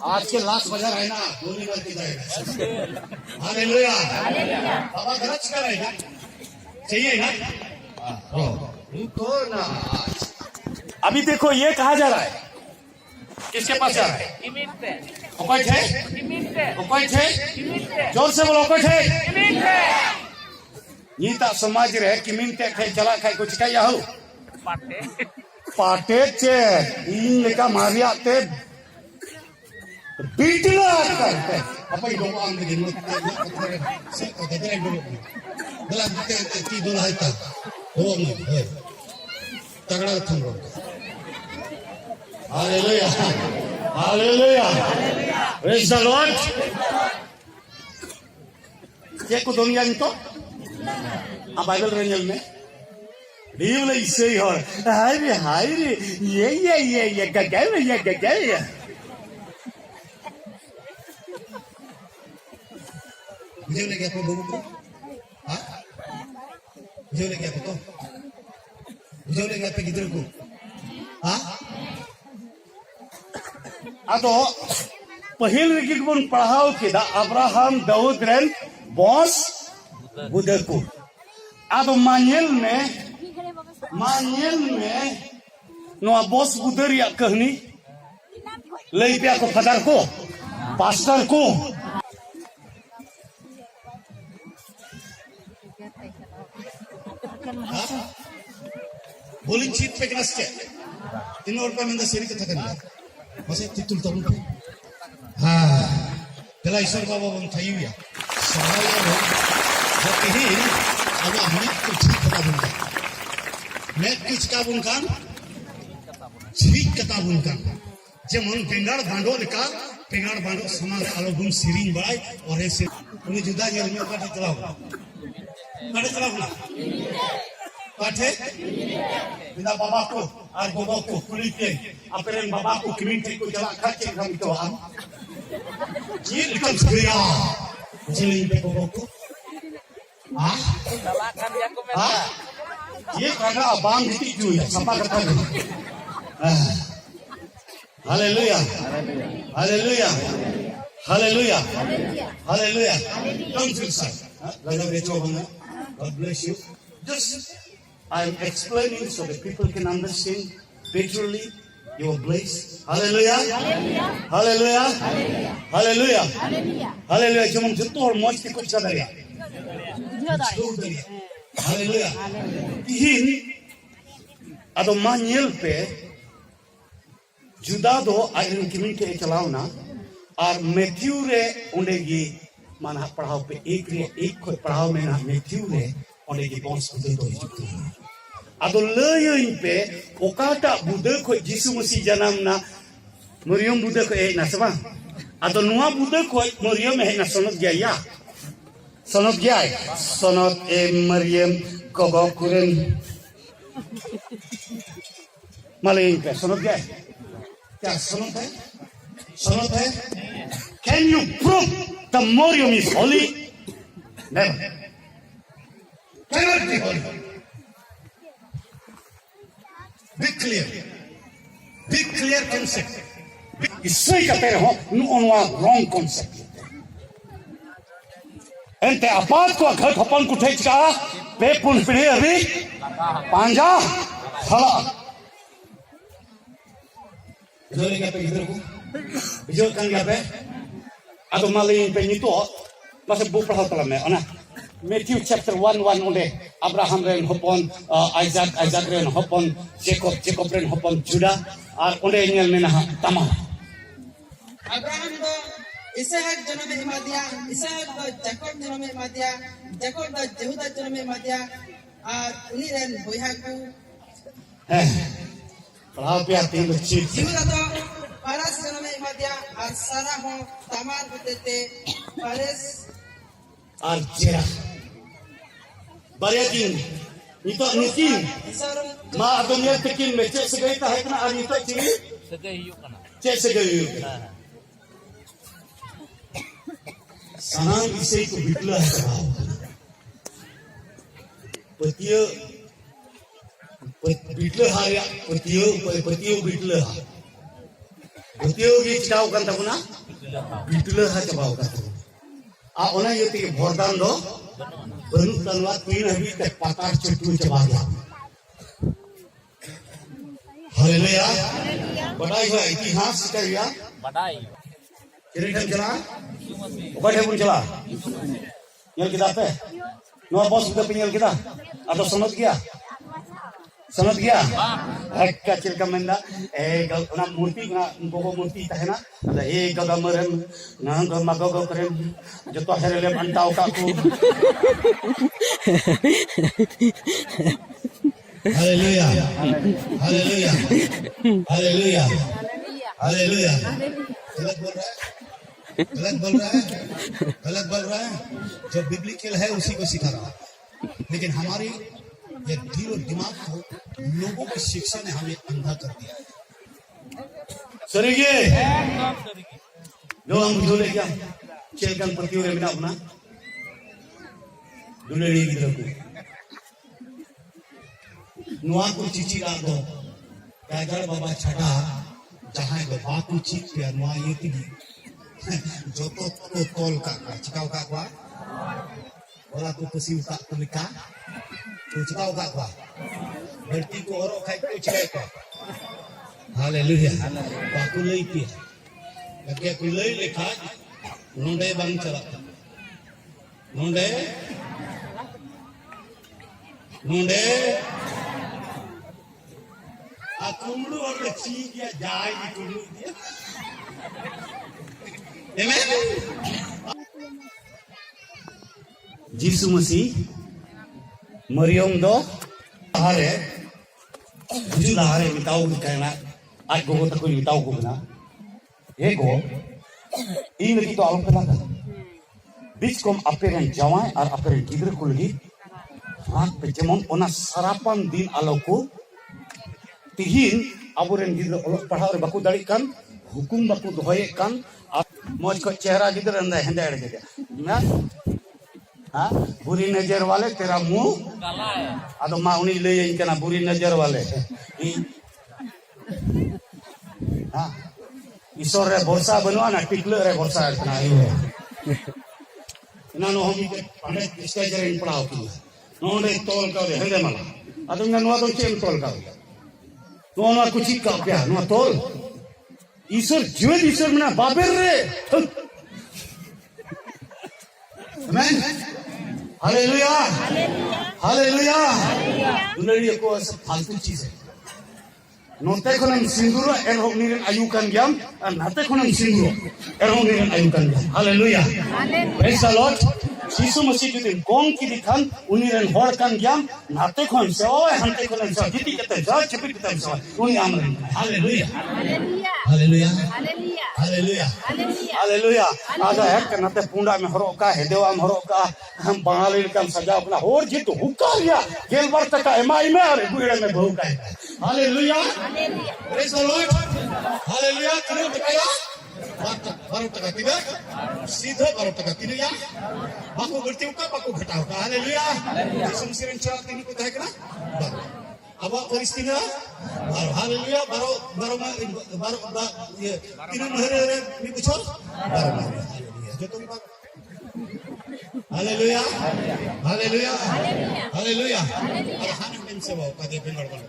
आज के लास्ट बाजार है ना, गोली मार के जाएगा। हालेलुया। बाबा गलत करेगा, चाहिए ना? रुको ना। अभी देखो ये कहा जा रहा है, किसके पास जा रहा है? ओकट है, ओकट है, जोर से बोलो ओकट है। नीता समाज रे किमिनते खाई चला खाई कुछ खाई याहू पाटे चे इन लेका मारिया ते बीटला करते apa idong ang begini dalam ti dola haita doang ni tagड़ा थम रो hallelujah hallelujah praise the Lord ये को दुनिया ni to a Bible re nyel me Diu le isei hor hai re ye gagal Beliau lagi apa buku? Hah? Beliau lagi apa tuh? Beliau lagi apa gitu ku? Hah? Atau pahil lagi pun pahau kita Abraham Daud ren bos budaku. Atau manyel me no bos budar ya kahni lebih aku father ko pastor ko Bowling sheet pe kelas cek. Ini orang minta seri kita kan ya. Masih titul tahun tu. Telah isor bapa pun thayu ya. Saya jadi ini agak mat kuch kata bunkan. Mat kuch kata bunkan. Seri kata bunkan. Jemun pengar bando leka pengar bando sama alogum siring barai orang seri. Ini juda yang ni apa terlalu. Ada terlalu lah. Pakai, bila babaku, argobaku, kulitnya, apa yang babaku kiminti ku jalan kaki kami tuan. Jadi kan segera, jadi babaku, Ye karena abang itu ya, sampai kata. Haleluya, haleluya, haleluya, haleluya. Don't feel sad. Lalu dia coba, God bless you. Just I'm explaining so that people can understand literally your place. Hallelujah. Hallelujah. Hallelujah. Hallelujah. Cuma jatuh orang mau ikut cara dia. Hallelujah. Ini atau manyel pe juda do iron community चलाओ ना और Matthew रे उन्हें माना पढ़ाओ पे एक कोई पढ़ाओ में ना मैथ्यू रे उन्हें बॉन्स बुद्धे तो हिजुते हैं Ado leyoin pe okata Buddha ko Jisu Masih janam na Meriam Buddha ko na sama ado nuwa Buddha ko Meriam na sonot gaya sonot Meriam ko kuren malayin pe sonot gaya kya sonot hai can you prove the Meriam is holy never cannot be holy Be clear concept. Isai kata ho, nuanwa wrong concept. Ente apat ko aghat hapan kuthai ka, pe pun pide abhi, panja, thala. Bijol kya pe idhar ko? Bijol kan kya pe? Ado malay pe nito, masih bu pahal kalam hai, ana. Matthew chapter 1 onde Abraham ren hopon Isaac ren hopon Jacob ren hopon Judah ar onde nyel mena tamam Abraham do Isaac janame emadia Isaac do Jacob janame emadia Jacob do Jehuda janame emadia ar uni ren boyaku pahal pe ati luchi Jehuda do Paras janame emadia ar Sarah ho Tamar hotete Pares ar Zerah Bariatin itu nukin ma dunia tekin me cek segai ta hai kana ari to ciri segai yuk kana cek segai yuk sanang isai ko bitla patiyo bitla haya patiyo bitla Butiyo gi chikaw kan tabuna itula ha chabaw kan a ona yoti bordan do banu tanwa tin habi te patar chutu chabagya haleluya badai ho इतिहास करिया badai kiri kan jala badai pun jala nyal kita pe no bos udah penyal kita atau समझ गया एक का चिलका मंदा ना मूर्ति ना गोगो मूर्ति तहना गमरन ना गमगो करन जो तो हेरेले अंटाव का को हालेलुया हालेलुया हालेलुया हालेलुया गलत बोल रहा है गलत बोल रहा है गलत बोल रहा है जो बिब्लिकल है उसी को सिखा रहा है लेकिन हमारी ये दिल और दिमाग को लोगों की शिक्षा ने हमें अंधा कर दिया सरिगे जो हम जोले क्या चेलकन प्रतियोरे बिना अपना दुलेड़ी की तरफ नुआ को चिची ला दो टाइगर बाबा छटा जहां बाबा को चीज पे नुआ ये तिगी जो तो तोल का चिकाव का qua orang tu pesi tak terlikat tu cakap kat gua berarti ko orang kai ko cakap ko haleluya aku lei pi lagi aku lei lekha nonde bang chala nonde aku mulu orang ci dia jai di dulu dia amen यीशु मसीह मरियम दो हारे बुजुर्ग हारे मिताओ कहना आज गोगो तक कोई मिताओ को बना ये गो इन लगी तो आलोक पता बीच कोम अपेरन जवान और अपेरन गिदर को लगी रात पे जमन ओना सरापन दिन आलोक को तिहिन अबुरेन गिदर ओलोक पढ़ा और बाकु दाड़ी कान हुकुम बाकु दोहये कान मौज को चेहरा गिदर अंदर हेंदे अड़ गया ना हाँ बुरी नजर वाले तेरा मुंह काला है अदो माँ उन्हीं ले इनके ना बुरी नजर वाले हाँ ईश्वर रे भरोसा बनवा ना टिकले रे भरोसा इतना ही है इन्हें नो हम इधर पंडित इसका जरा इन पढ़ाओ की नोने तोल का उधर हेंदे माला अदो इन्हें नो तो चेम तोल का उधर नोना कुछ ही का प्यार नो तोल ईश्वर जीवन ईश्वर मना बाबर रे Amen. हालेलुया हालेलुया दुनिया को सब फालतू चीज है नोते को नम सिंदूर एरोग निरन आयुकान ज्ञान और नाते को नम सिंदूर एरोग निरन आयुकान ज्ञान hallelujah praise the Lord Yeshu Masih जुदी गोंग की दिखान उनिरन होड़ कान ज्ञान नाते को से ओ हंते को नम से जिति कते जा छिपि कते से उनी Amaran hallelujah hallelujah hallelujah hallelujah आजा है करते पुंडा में हरो का हेदेवा में हरो का हम बंगाली का सजा अपना और जी तो हुक्का लिया गेल बार तक एमआई में और गुड़े में बहु का hallelujah praise the Lord hallelujah kilo टका बारो टका तिगा सीधा बारो टका तिगा बाको गलती का बाको घटाओ का हालेलुया यीशु मसीह ने चाह तीन को कहे ना अब परिस्थिति बारो हालेलुया बारो बारो ये तीन महीने में पूछो बारो हालेलुया जो तुम हालेलुया हालेलुया हालेलुया और हाने दिन से वो कदे बेंगड़ वाला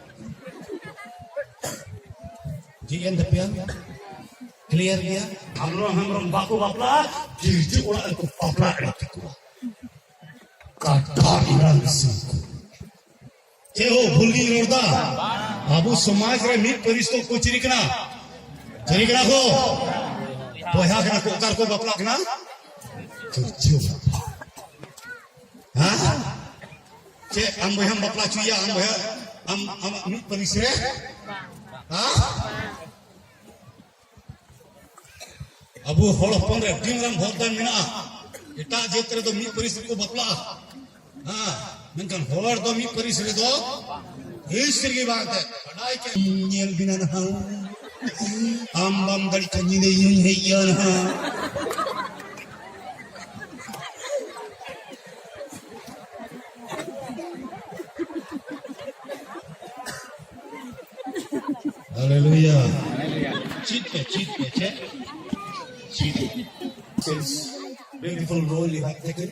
जी एंड पिया क्लियर गया हमरो बाको बापला जी ओला तो बापला काटा इरान से के हो भूलगी रोडा बाबू समाज रे मित परिस्तो को चिरिकना हो बोया कना को कार को बपला कना चुचु हां के हम बपला चुया हम मित परिसरे हां अबू होड़ अपन रे टिंगरम भोदन मिना एटा जेतरे तो मित परिसरे को बपला हां menkan holar do mi parisre do history की बात है पढ़ाई के नियल बिना ना बम गड़ी कन्नी ने यूं है यार हालेलुया चित Beautiful role you have taken.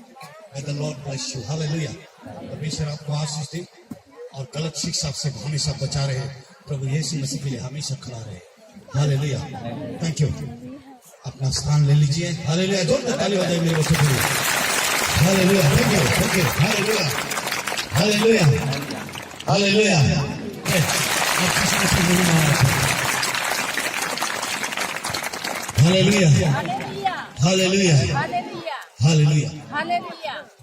May the Lord bless you. Hallelujah. परमेश्वर आपको आशीष दे और गलत शिक्षा से हमेशा बचा रहे। प्रभु यीशु मसीह के लिए हमेशा खड़ा रहे। हालेलुया। Thank you. अपना स्थान ले लीजिए। हालेलुया। जोरदार ताली बजाइए मेरे बच्चों के लिए। Hallelujah. Thank you. Hallelujah. Hallelujah. Hallelujah. Hallelujah. Hallelujah. Hallelujah. Hallelujah. Hallelujah.